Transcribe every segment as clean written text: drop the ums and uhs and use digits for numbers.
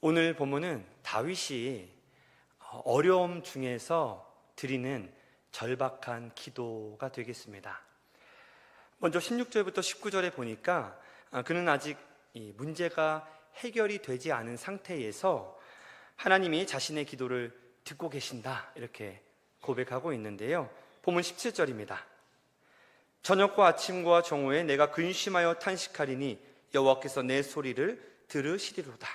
오늘 본문은 다윗이 어려움 중에서 드리는 절박한 기도가 되겠습니다. 먼저 16절부터 19절에 보니까 그는 아직 이 문제가 해결이 되지 않은 상태에서 하나님이 자신의 기도를 듣고 계신다, 이렇게 고백하고 있는데요. 본문 17절입니다. 저녁과 아침과 정오에 내가 근심하여 탄식하리니 여호와께서 내 소리를 들으시리로다.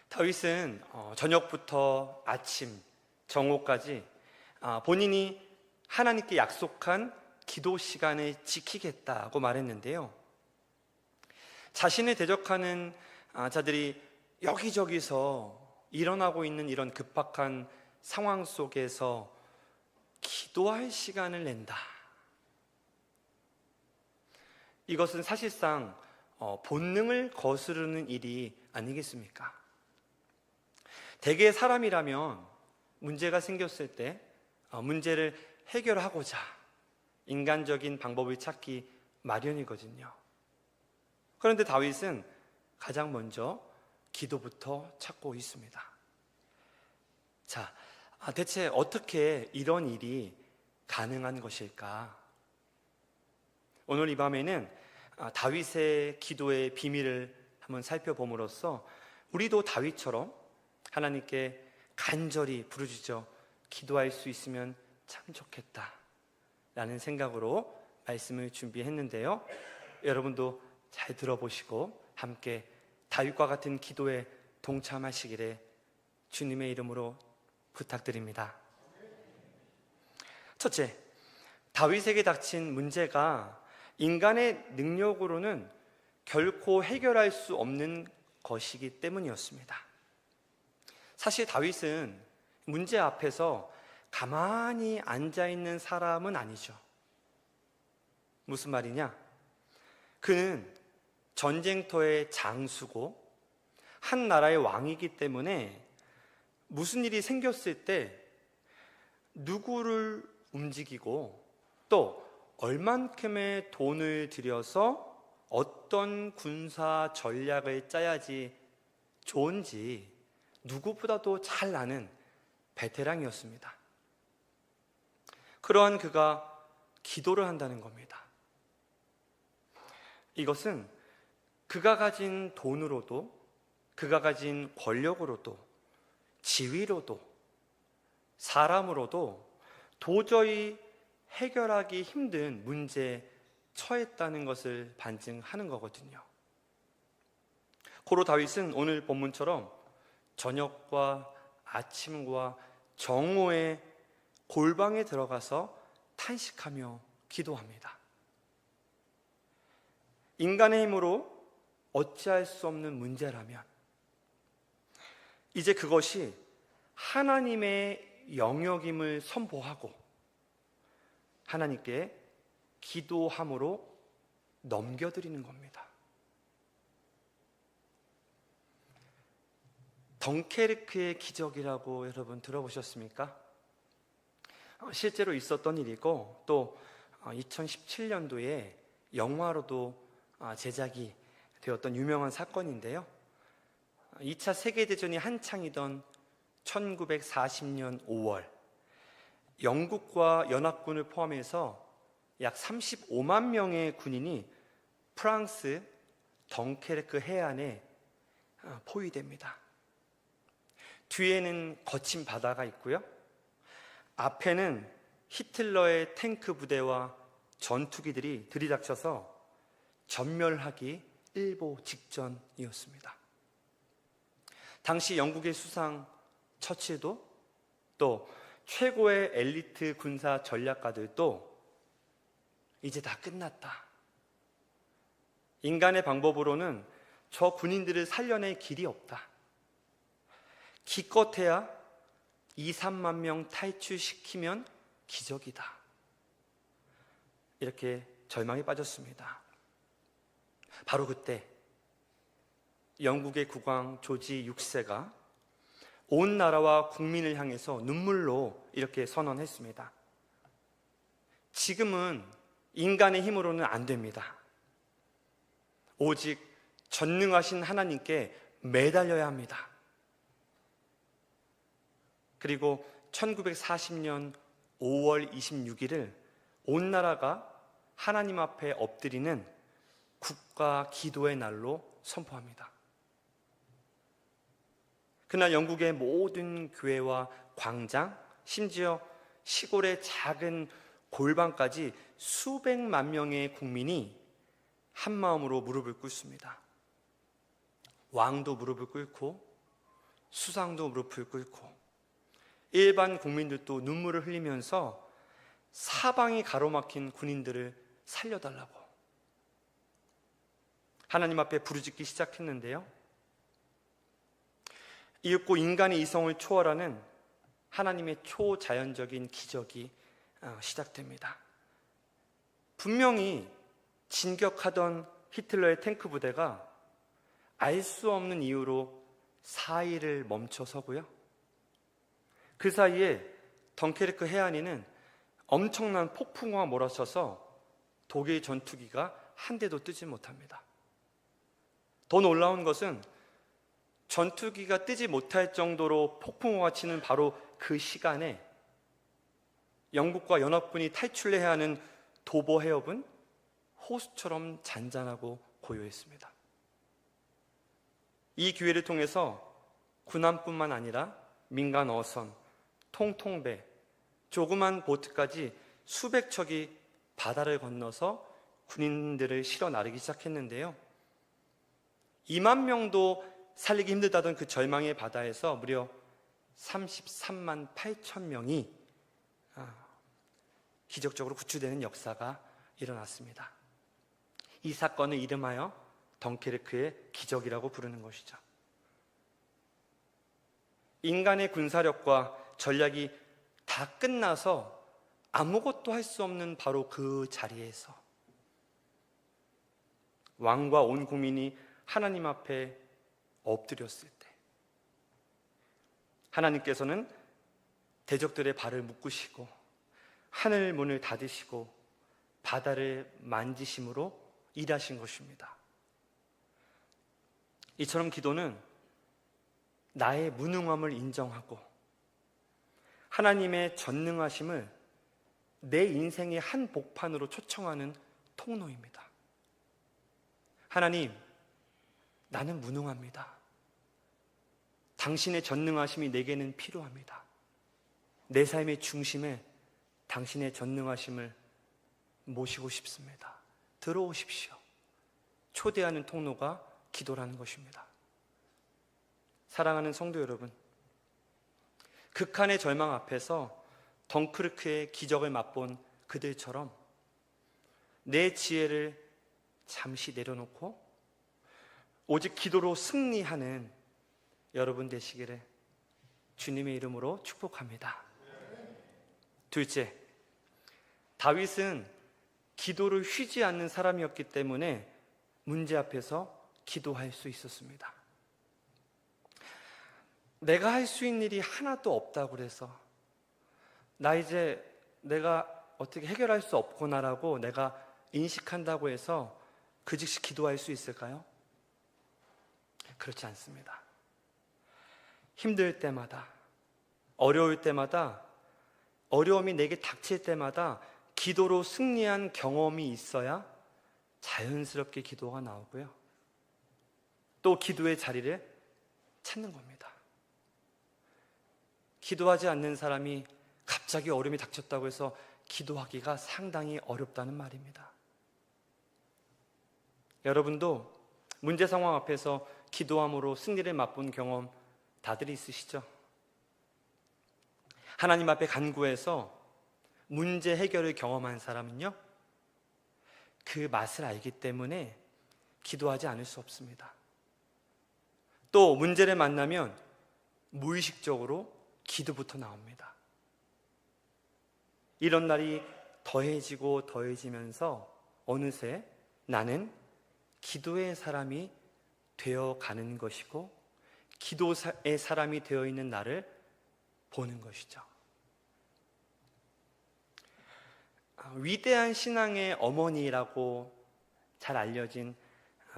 다윗은 저녁부터 아침, 정오까지 본인이 하나님께 약속한 기도 시간을 지키겠다고 말했는데요. 자신을 대적하는 자들이 여기저기서 일어나고 있는 이런 급박한 상황 속에서 기도할 시간을 낸다. 이것은 사실상 본능을 거스르는 일이 아니겠습니까? 대개 사람이라면 문제가 생겼을 때 문제를 해결하고자 인간적인 방법을 찾기 마련이거든요. 그런데 다윗은 가장 먼저 기도부터 찾고 있습니다. 자, 대체 어떻게 이런 일이 가능한 것일까? 오늘 이 밤에는 다윗의 기도의 비밀을 한번 살펴봄으로써 우리도 다윗처럼 하나님께 간절히 부르짖어 기도할 수 있으면 참 좋겠다 라는 생각으로 말씀을 준비했는데요. 여러분도 잘 들어보시고 함께 다윗과 같은 기도에 동참하시기를 주님의 이름으로 부탁드립니다. 첫째, 다윗에게 닥친 문제가 인간의 능력으로는 결코 해결할 수 없는 것이기 때문이었습니다. 사실 다윗은 문제 앞에서 가만히 앉아있는 사람은 아니죠. 무슨 말이냐? 그는 전쟁터의 장수고 한 나라의 왕이기 때문에 무슨 일이 생겼을 때 누구를 움직이고 또 얼만큼의 돈을 들여서 어떤 군사 전략을 짜야지 좋은지 누구보다도 잘 아는 베테랑이었습니다. 그러한 그가 기도를 한다는 겁니다. 이것은 그가 가진 돈으로도, 그가 가진 권력으로도, 지위로도, 사람으로도 도저히 해결하기 힘든 문제에 처했다는 것을 반증하는 거거든요. 고로 다윗은 오늘 본문처럼 저녁과 아침과 정오에 골방에 들어가서 탄식하며 기도합니다. 인간의 힘으로 어찌할 수 없는 문제라면 이제 그것이 하나님의 영역임을 선포하고 하나님께 기도함으로 넘겨드리는 겁니다. 덩케르크의 기적이라고 여러분 들어보셨습니까? 실제로 있었던 일이고 또 2017년도에 영화로도 제작이 되었던 유명한 사건인데요. 2차 세계대전이 한창이던 1940년 5월 영국과 연합군을 포함해서 약 35만 명의 군인이 프랑스 덩케르크 해안에 포위됩니다. 뒤에는 거친 바다가 있고요. 앞에는 히틀러의 탱크 부대와 전투기들이 들이닥쳐서 전멸하기 일보 직전이었습니다. 당시 영국의 수상 처칠도 또 최고의 엘리트 군사 전략가들도 이제 다 끝났다. 인간의 방법으로는 저 군인들을 살려낼 길이 없다. 기껏해야 2, 3만 명 탈출시키면 기적이다. 이렇게 절망에 빠졌습니다. 바로 그때 영국의 국왕 조지 6세가 온 나라와 국민을 향해서 눈물로 이렇게 선언했습니다. 지금은 인간의 힘으로는 안 됩니다. 오직 전능하신 하나님께 매달려야 합니다. 그리고 1940년 5월 26일을 온 나라가 하나님 앞에 엎드리는 국가 기도의 날로 선포합니다. 그날 영국의 모든 교회와 광장, 심지어 시골의 작은 골방까지 수백만 명의 국민이 한 마음으로 무릎을 꿇습니다. 왕도 무릎을 꿇고 수상도 무릎을 꿇고 일반 국민들도 눈물을 흘리면서 사방이 가로막힌 군인들을 살려달라고 하나님 앞에 부르짖기 시작했는데요. 이윽고 인간의 이성을 초월하는 하나님의 초자연적인 기적이 시작됩니다. 분명히 진격하던 히틀러의 탱크 부대가 알 수 없는 이유로 사이를 멈춰서고요. 그 사이에 덩케르크 해안에는 엄청난 폭풍우가 몰아쳐서 독일 전투기가 한 대도 뜨지 못합니다. 더 놀라운 것은 전투기가 뜨지 못할 정도로 폭풍우가 치는 바로 그 시간에 영국과 연합군이 탈출해야 하는 도보 해협은 호수처럼 잔잔하고 고요했습니다. 이 기회를 통해서 군함뿐만 아니라 민간 어선, 통통배, 조그만 보트까지 수백 척이 바다를 건너서 군인들을 실어 나르기 시작했는데요. 2만 명도 살리기 힘들다던 그 절망의 바다에서 무려 33만 8천 명이 기적적으로 구출되는 역사가 일어났습니다. 이 사건을 이름하여 덩케르크의 기적이라고 부르는 것이죠. 인간의 군사력과 전략이 다 끝나서 아무것도 할 수 없는 바로 그 자리에서 왕과 온 국민이 하나님 앞에 엎드렸을 때 하나님께서는 대적들의 발을 묶으시고 하늘 문을 닫으시고 바다를 만지심으로 일하신 것입니다. 이처럼 기도는 나의 무능함을 인정하고 하나님의 전능하심을 내 인생의 한 복판으로 초청하는 통로입니다. 하나님, 나는 무능합니다. 당신의 전능하심이 내게는 필요합니다. 내 삶의 중심에 당신의 전능하심을 모시고 싶습니다. 들어오십시오. 초대하는 통로가 기도라는 것입니다. 사랑하는 성도 여러분, 극한의 절망 앞에서 덩크르크의 기적을 맛본 그들처럼 내 지혜를 잠시 내려놓고 오직 기도로 승리하는 여러분 되시기를 주님의 이름으로 축복합니다. 둘째, 다윗은 기도를 쉬지 않는 사람이었기 때문에 문제 앞에서 기도할 수 있었습니다. 내가 할 수 있는 일이 하나도 없다고 그래서 내가 어떻게 해결할 수 없구나라고 내가 인식한다고 해서 그 즉시 기도할 수 있을까요? 그렇지 않습니다. 힘들 때마다, 어려울 때마다, 어려움이 내게 닥칠 때마다 기도로 승리한 경험이 있어야 자연스럽게 기도가 나오고요. 또 기도의 자리를 찾는 겁니다. 기도하지 않는 사람이 갑자기 어려움이 닥쳤다고 해서 기도하기가 상당히 어렵다는 말입니다. 여러분도 문제 상황 앞에서 기도함으로 승리를 맛본 경험 다들 있으시죠? 하나님 앞에 간구해서 문제 해결을 경험한 사람은요, 그 맛을 알기 때문에 기도하지 않을 수 없습니다. 또 문제를 만나면 무의식적으로 기도부터 나옵니다. 이런 날이 더해지고 더해지면서 어느새 나는 기도의 사람이 되어가는 것이고 기도의 사람이 되어 있는 나를 보는 것이죠. 위대한 신앙의 어머니라고 잘 알려진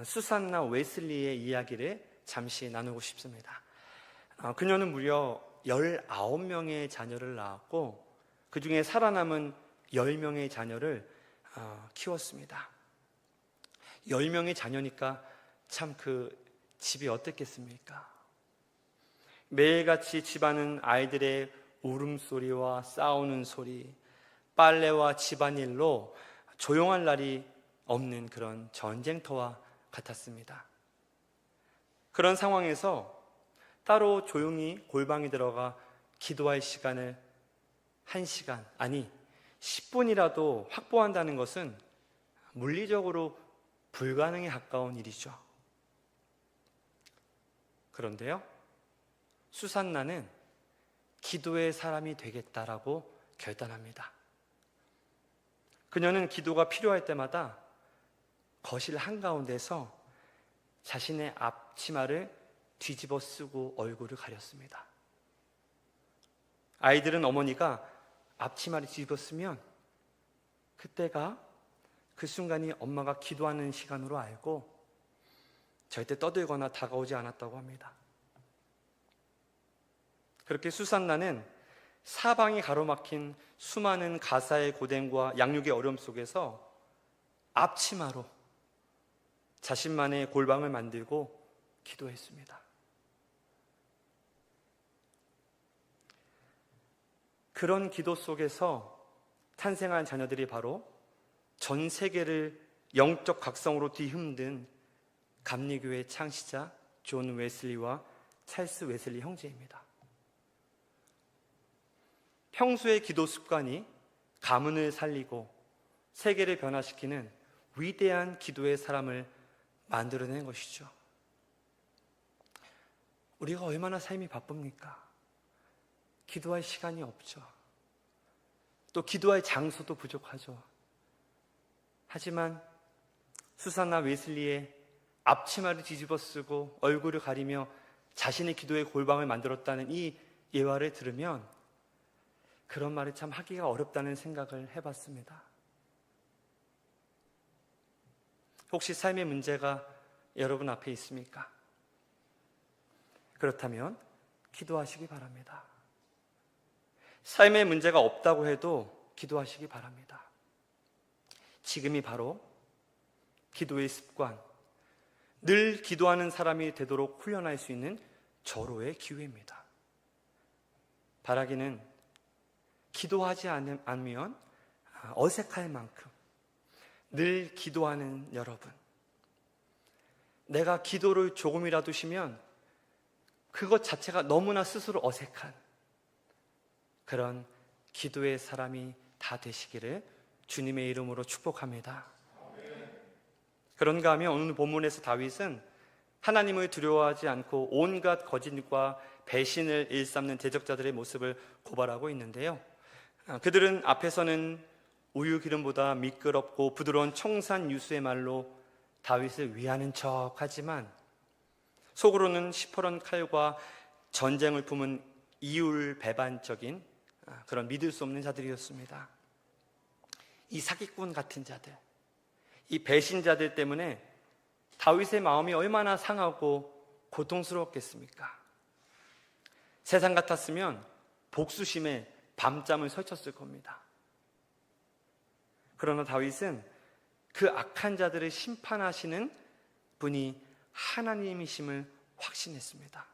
수산나 웨슬리의 이야기를 잠시 나누고 싶습니다. 그녀는 무려 19명의 자녀를 낳았고 그 중에 살아남은 10명의 자녀를 키웠습니다. 10명의 자녀니까 참 그 집이 어땠겠습니까? 매일같이 집안은 아이들의 울음소리와 싸우는 소리, 빨래와 집안일로 조용할 날이 없는 그런 전쟁터와 같았습니다. 그런 상황에서 따로 조용히 골방에 들어가 기도할 시간을 1시간, 아니 10분이라도 확보한다는 것은 물리적으로 불가능에 가까운 일이죠. 그런데요, 수산나는 기도의 사람이 되겠다라고 결단합니다. 그녀는 기도가 필요할 때마다 거실 한가운데서 자신의 앞치마를 뒤집어 쓰고 얼굴을 가렸습니다. 아이들은 어머니가 앞치마를 뒤집어 쓰면 그때가 그 순간이 엄마가 기도하는 시간으로 알고 절대 떠들거나 다가오지 않았다고 합니다. 그렇게 수산나는 사방이 가로막힌 수많은 가사의 고된과 양육의 어려움 속에서 앞치마로 자신만의 골방을 만들고 기도했습니다. 그런 기도 속에서 탄생한 자녀들이 바로 전 세계를 영적 각성으로 뒤흔든 감리교회 창시자 존 웨슬리와 찰스 웨슬리 형제입니다. 평소의 기도 습관이 가문을 살리고 세계를 변화시키는 위대한 기도의 사람을 만들어낸 것이죠. 우리가 얼마나 삶이 바쁩니까? 기도할 시간이 없죠. 또 기도할 장소도 부족하죠. 하지만 수산나 웨슬리의 앞치마를 뒤집어 쓰고 얼굴을 가리며 자신의 기도의 골방을 만들었다는 이 예화를 들으면 그런 말을 참 하기가 어렵다는 생각을 해봤습니다. 혹시 삶의 문제가 여러분 앞에 있습니까? 그렇다면 기도하시기 바랍니다. 삶의 문제가 없다고 해도 기도하시기 바랍니다. 지금이 바로 기도의 습관, 늘 기도하는 사람이 되도록 훈련할 수 있는 절호의 기회입니다. 바라기는 기도하지 않으면 어색할 만큼 늘 기도하는 여러분, 내가 기도를 조금이라도 쉬면 그것 자체가 너무나 스스로 어색한 그런 기도의 사람이 다 되시기를 주님의 이름으로 축복합니다. 그런가 하면 오늘 본문에서 다윗은 하나님을 두려워하지 않고 온갖 거짓과 배신을 일삼는 대적자들의 모습을 고발하고 있는데요. 그들은 앞에서는 우유 기름보다 미끄럽고 부드러운 청산 유수의 말로 다윗을 위하는 척하지만 속으로는 시퍼런 칼과 전쟁을 품은 이율배반적인 그런 믿을 수 없는 자들이었습니다. 이 사기꾼 같은 자들, 이 배신자들 때문에 다윗의 마음이 얼마나 상하고 고통스러웠겠습니까? 세상 같았으면 복수심에 밤잠을 설쳤을 겁니다. 그러나 다윗은 그 악한 자들을 심판하시는 분이 하나님이심을 확신했습니다.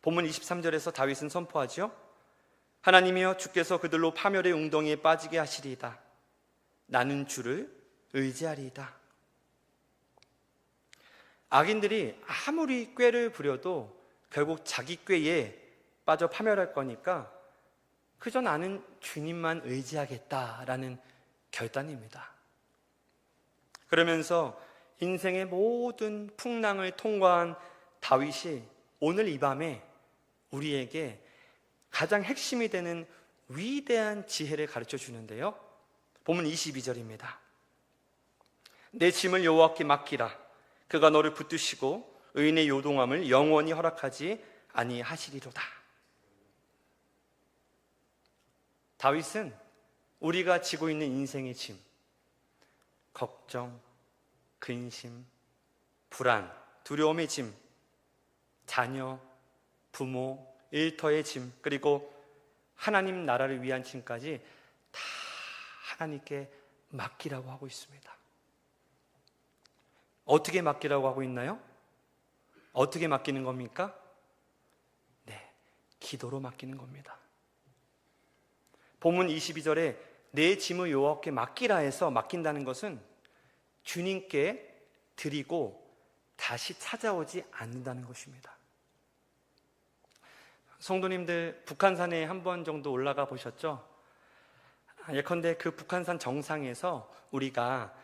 본문 23절에서 다윗은 선포하죠. 하나님이여 주께서 그들로 파멸의 웅덩이에 빠지게 하시리이다. 나는 주를 의지하리이다. 악인들이 아무리 꾀를 부려도 결국 자기 꾀에 빠져 파멸할 거니까 그저 나는 주님만 의지하겠다라는 결단입니다. 그러면서 인생의 모든 풍랑을 통과한 다윗이 오늘 이 밤에 우리에게 가장 핵심이 되는 위대한 지혜를 가르쳐 주는데요. 본문 22절입니다. 내 짐을 여호와께 맡기라. 그가 너를 붙드시고 의인의 요동함을 영원히 허락하지 아니하시리로다. 다윗은 우리가 지고 있는 인생의 짐, 걱정, 근심, 불안, 두려움의 짐, 자녀, 부모, 일터의 짐, 그리고 하나님 나라를 위한 짐까지 다 하나님께 맡기라고 하고 있습니다. 어떻게 맡기라고 하고 있나요? 어떻게 맡기는 겁니까? 네, 기도로 맡기는 겁니다. 본문 22절에 내 짐을 여호와께 맡기라 해서 맡긴다는 것은 주님께 드리고 다시 찾아오지 않는다는 것입니다. 성도님들, 북한산에 한 번 정도 올라가 보셨죠? 예컨대 그 북한산 정상에서 우리가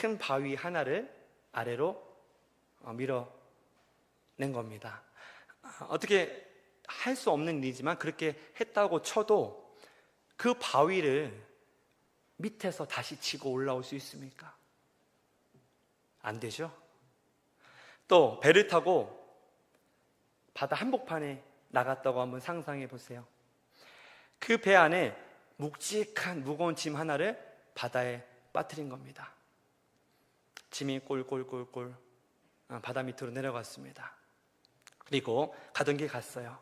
큰 바위 하나를 아래로 밀어낸 겁니다. 어떻게 할 수 없는 일이지만 그렇게 했다고 쳐도 그 바위를 밑에서 다시 치고 올라올 수 있습니까? 안 되죠? 또 배를 타고 바다 한복판에 나갔다고 한번 상상해 보세요. 그 배 안에 묵직한 무거운 짐 하나를 바다에 빠뜨린 겁니다. 짐이 꼴꼴꼴꼴 바다 밑으로 내려갔습니다. 그리고 가던 길 갔어요.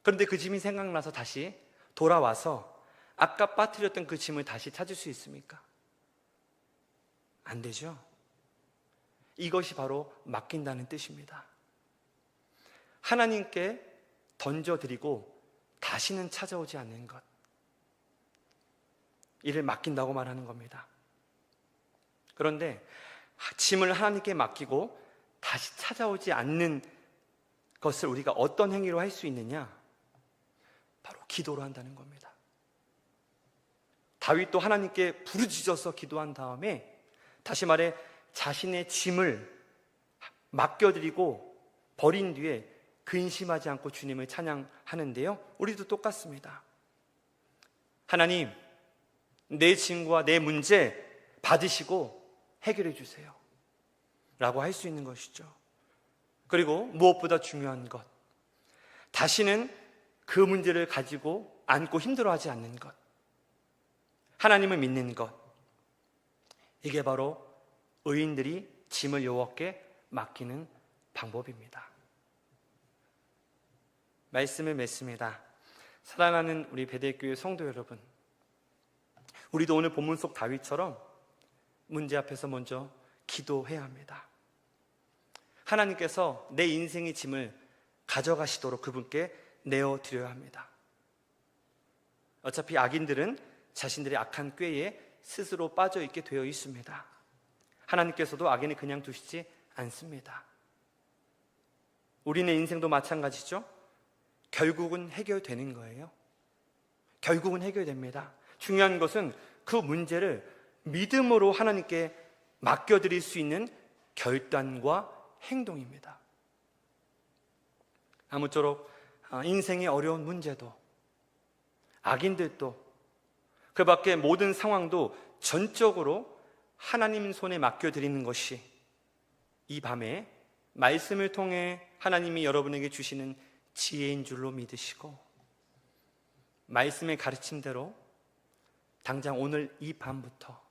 그런데 그 짐이 생각나서 다시 돌아와서 아까 빠뜨렸던 그 짐을 다시 찾을 수 있습니까? 안 되죠? 이것이 바로 맡긴다는 뜻입니다. 하나님께 던져드리고 다시는 찾아오지 않는 것, 이를 맡긴다고 말하는 겁니다. 그런데 짐을 하나님께 맡기고 다시 찾아오지 않는 것을 우리가 어떤 행위로 할 수 있느냐? 바로 기도로 한다는 겁니다. 다윗도 하나님께 부르짖어서 기도한 다음에, 다시 말해 자신의 짐을 맡겨드리고 버린 뒤에 근심하지 않고 주님을 찬양하는데요, 우리도 똑같습니다. 하나님, 내 짐과 내 문제 받으시고 해결해 주세요 라고 할 수 있는 것이죠. 그리고 무엇보다 중요한 것, 다시는 그 문제를 가지고 안고 힘들어하지 않는 것, 하나님을 믿는 것, 이게 바로 의인들이 짐을 여호와께 맡기는 방법입니다. 말씀을 맺습니다. 사랑하는 우리 베델교회 성도 여러분, 우리도 오늘 본문 속 다윗처럼 문제 앞에서 먼저 기도해야 합니다. 하나님께서 내 인생의 짐을 가져가시도록 그분께 내어드려야 합니다. 어차피 악인들은 자신들의 악한 꾀에 스스로 빠져있게 되어 있습니다. 하나님께서도 악인을 그냥 두시지 않습니다. 우리의 인생도 마찬가지죠. 결국은 해결되는 거예요. 결국은 해결됩니다. 중요한 것은 그 문제를 믿음으로 하나님께 맡겨드릴 수 있는 결단과 행동입니다. 아무쪼록 인생의 어려운 문제도, 악인들도, 그 밖에 모든 상황도 전적으로 하나님 손에 맡겨드리는 것이 이 밤에 말씀을 통해 하나님이 여러분에게 주시는 지혜인 줄로 믿으시고, 말씀의 가르침대로 당장 오늘 이 밤부터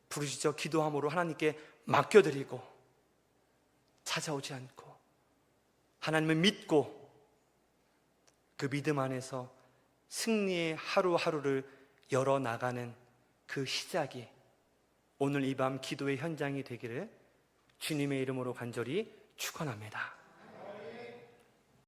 부르짖어 기도함으로 하나님께 맡겨드리고 찾아오지 않고 하나님을 믿고 그 믿음 안에서 승리의 하루하루를 열어나가는 그 시작이 오늘 이 밤 기도의 현장이 되기를 주님의 이름으로 간절히 축원합니다.